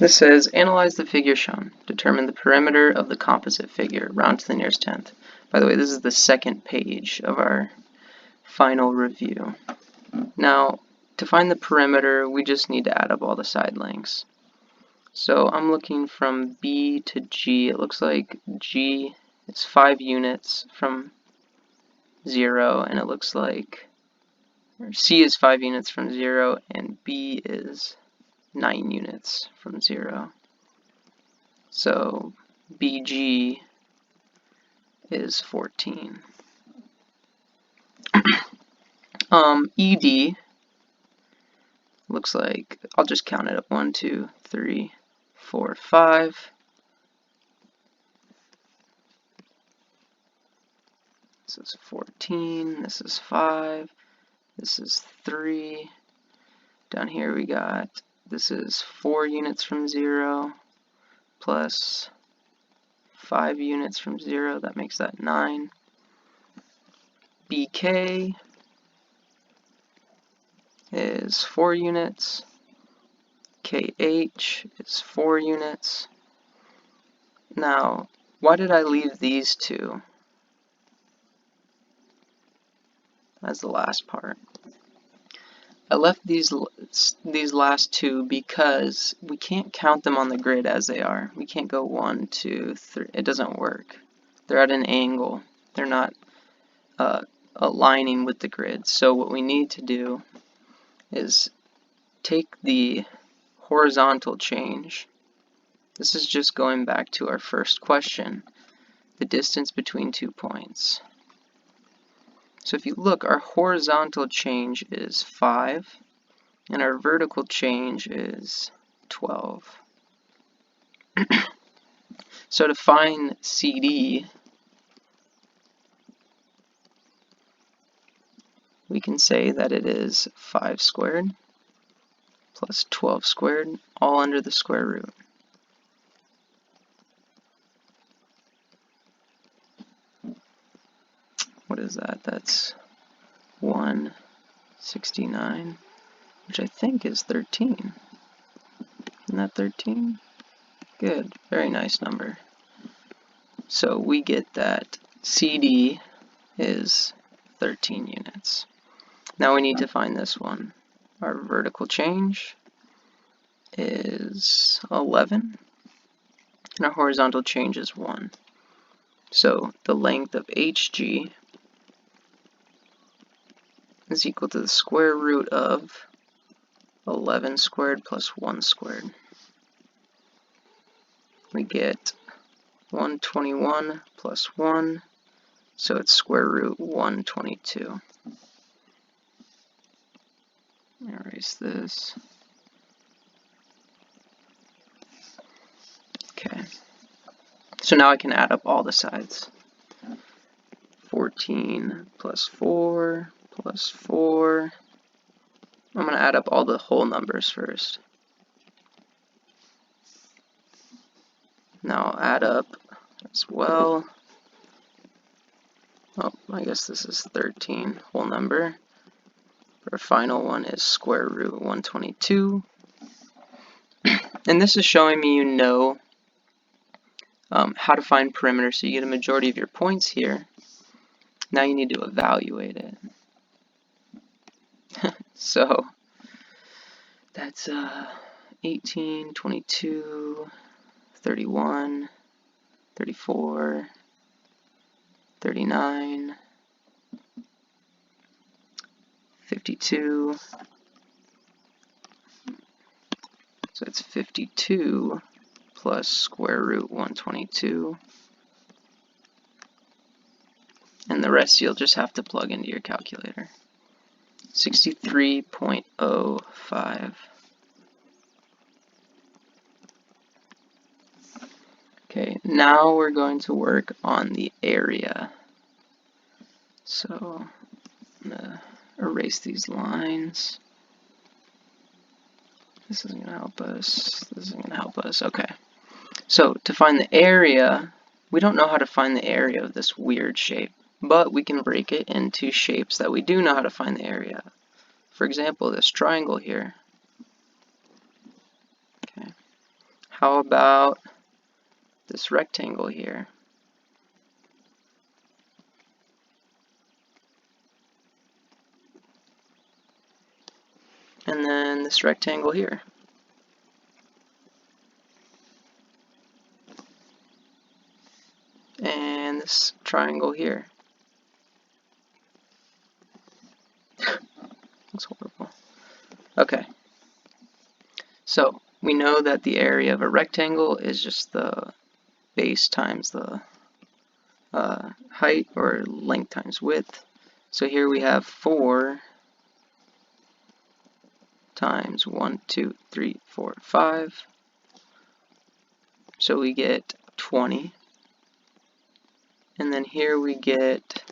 This says, analyze the figure shown. Determine the perimeter of the composite figure. Round to the nearest tenth. By the way, this is the second page of our final review. Now, to find the perimeter, we just need to add up all the side lengths. So I'm looking from B to G. It looks like G is 5 units from 0, and it looks like C is 5 units from 0, and B is 9 units from 0. So BG is 14. ED looks like, I'll just count it up, 1, 2, 3, 4, 5. This is 14, this is 5, this is 3. Down here we got, this is 4 units from 0 plus 5 units from 0, that makes that 9. BK is 4 units. KH is 4 units. Now, why did I leave these two as the last part? I left these last two because we can't count them on the grid as they are. We can't go 1, 2, 3. It doesn't work. They're at an angle. They're not aligning with the grid. So what we need to do is take the horizontal change. This is just going back to our first question, the distance between 2 points. So if you look, our horizontal change is 5, and our vertical change is 12. So to find CD, we can say that it is 5 squared plus 12 squared, all under the square root. What is that? That's 169, which I think is 13. Isn't that 13? Good. Very nice number. So we get that CD is 13 units. Now we need to find this one. Our vertical change is 11, and our horizontal change is 1. So the length of HG is equal to the square root of 11 squared plus 1 squared. We get 121 plus 1, so it's square root 122. Erase this. Okay. So now I can add up all the sides. 14 plus 4 plus 4. I'm going to add up all the whole numbers first. Now I'll add up as well. Oh, I guess this is 13 whole number. Our final one is square root 122. And this is showing me you know how to find perimeter, so you get a majority of your points here. Now you need to evaluate it. So that's 18, 22, 31, 34, 39, 52. So it's 52 plus square root 122. And the rest you'll just have to plug into your calculator. 63.05. Okay, now we're going to work on the area. So I'm going to erase these lines. This isn't going to help us. This isn't going to help us. Okay. So to find the area, we don't know how to find the area of this weird shape, but we can break it into shapes that we do know how to find the area. For example, this triangle here. Okay. how about this rectangle here? And then this rectangle here. And this triangle here. That's horrible. Okay. So we know that the area of a rectangle is just the base times the height, or length times width. So here we have 4 times 1, 2, 3, 4, 5. So we get 20. And then here we get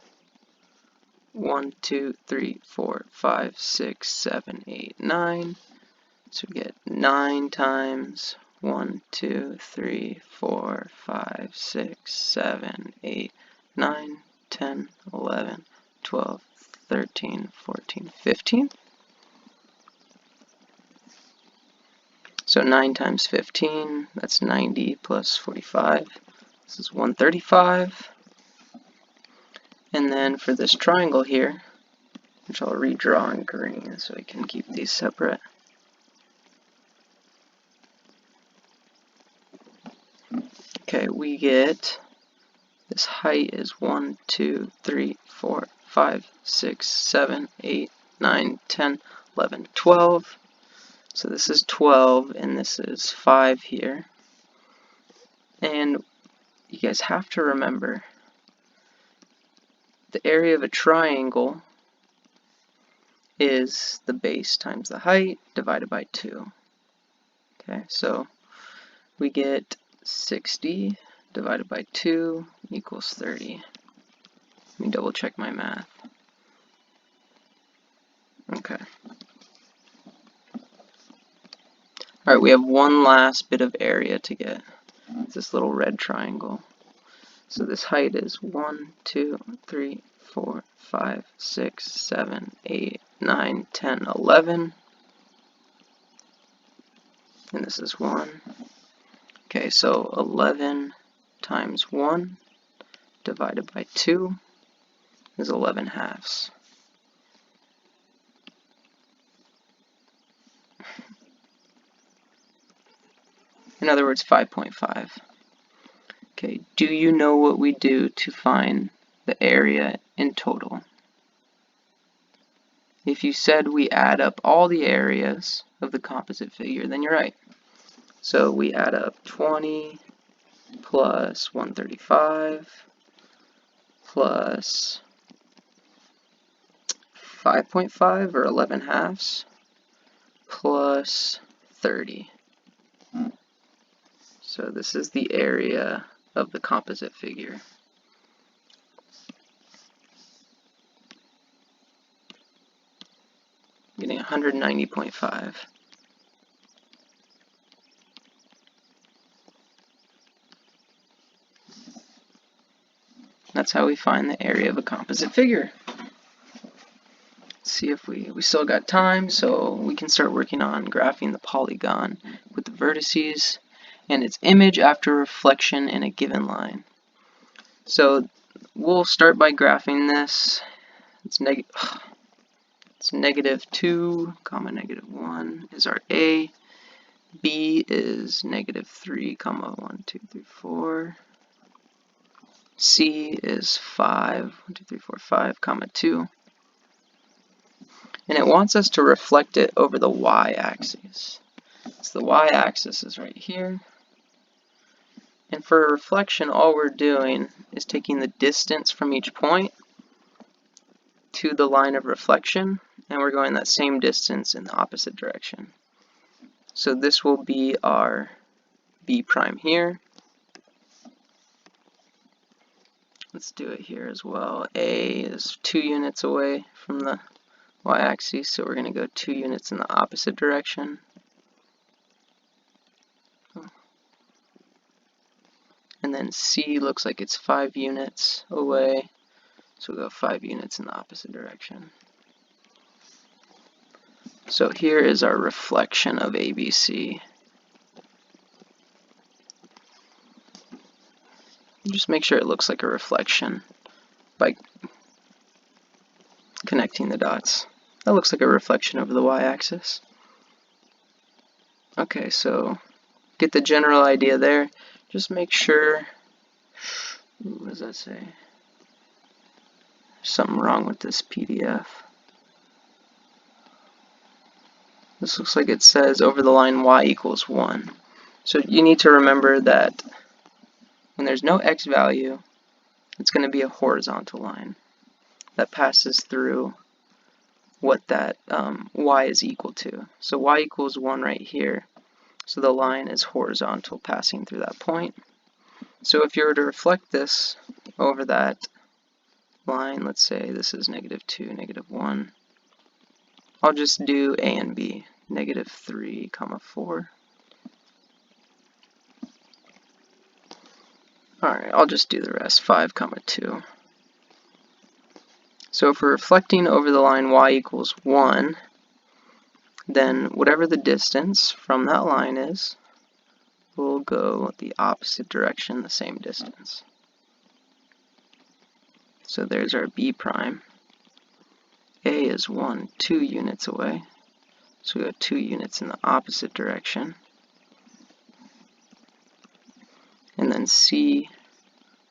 1, 2, 3, 4, 5, 6, 7, 8, 9. So we get 9 times 1, 2, 3, 4, 5, 6, 7, 8, 9, 10, 11, 12, 13, 14, 15. So 9 times 15, that's 90 plus 45. This is 135. And then for this triangle here, which I'll redraw in green so we can keep these separate. Okay, we get this height is 1, 2, 3, 4, 5, 6, 7, 8, 9, 10, 11, 12. So this is 12 and this is 5 here. And you guys have to remember the area of a triangle is the base times the height divided by 2. Okay, so we get 60 divided by 2 equals 30. Let me double check my math. Okay. Alright, we have one last bit of area to get. It's this little red triangle. So this height is 1, 2, 3, 4, 5, 6, 7, 8, 9, 10, 11. And this is 1. Okay, so 11 times 1 divided by 2 is 11 halves. In other words, 5.5. Okay, do you know what we do to find the area in total? If you said we add up all the areas of the composite figure, then you're right. So we add up 20 plus 135 plus 5.5 or 11 halves plus 30. So this is the area of the composite figure. Getting 190.5. That's how we find the area of a composite figure. Let's see if we still got time, so we can start working on graphing the polygon with the vertices and its image after reflection in a given line. So we'll start by graphing this. It's negative 2, comma negative 1 is our A. B is negative 3, comma 1, 2, 3, 4. C is 5, 1, 2, 3, 4, 5, comma 2. And it wants us to reflect it over the y-axis. So the y-axis is right here. And for a reflection, all we're doing is taking the distance from each point to the line of reflection, and we're going that same distance in the opposite direction. So this will be our B prime here. Let's do it here as well. A is 2 units away from the y-axis, so we're going to go 2 units in the opposite direction. And then C looks like it's 5 units away, so we'll go 5 units in the opposite direction. So here is our reflection of ABC. Just make sure it looks like a reflection by connecting the dots. That looks like a reflection over the y-axis. Okay, so get the general idea there. Just make sure, what does that say? There's something wrong with this PDF. This looks like it says over the line y equals 1. So you need to remember that when there's no x value, it's going to be a horizontal line that passes through what that y is equal to. So y equals 1 right here. So the line is horizontal passing through that point. So if you were to reflect this over that line, let's say this is -2, -1. I'll just do a and b, -3, 4. Alright, I'll just do the rest, 5, 2. So if we're reflecting over the line y equals 1, then whatever the distance from that line is, we'll go the opposite direction, the same distance. So there's our b prime. A is 2 units away, so we go 2 units in the opposite direction. And then C,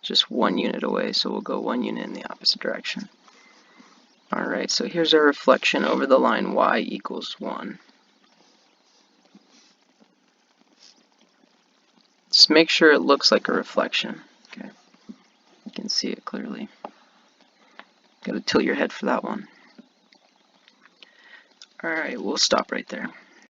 just 1 unit away, so we'll go 1 unit in the opposite direction. Alright, so here's our reflection over the line y equals 1. Just make sure it looks like a reflection. Okay, you can see it clearly. Gotta tilt your head for that one. Alright, we'll stop right there.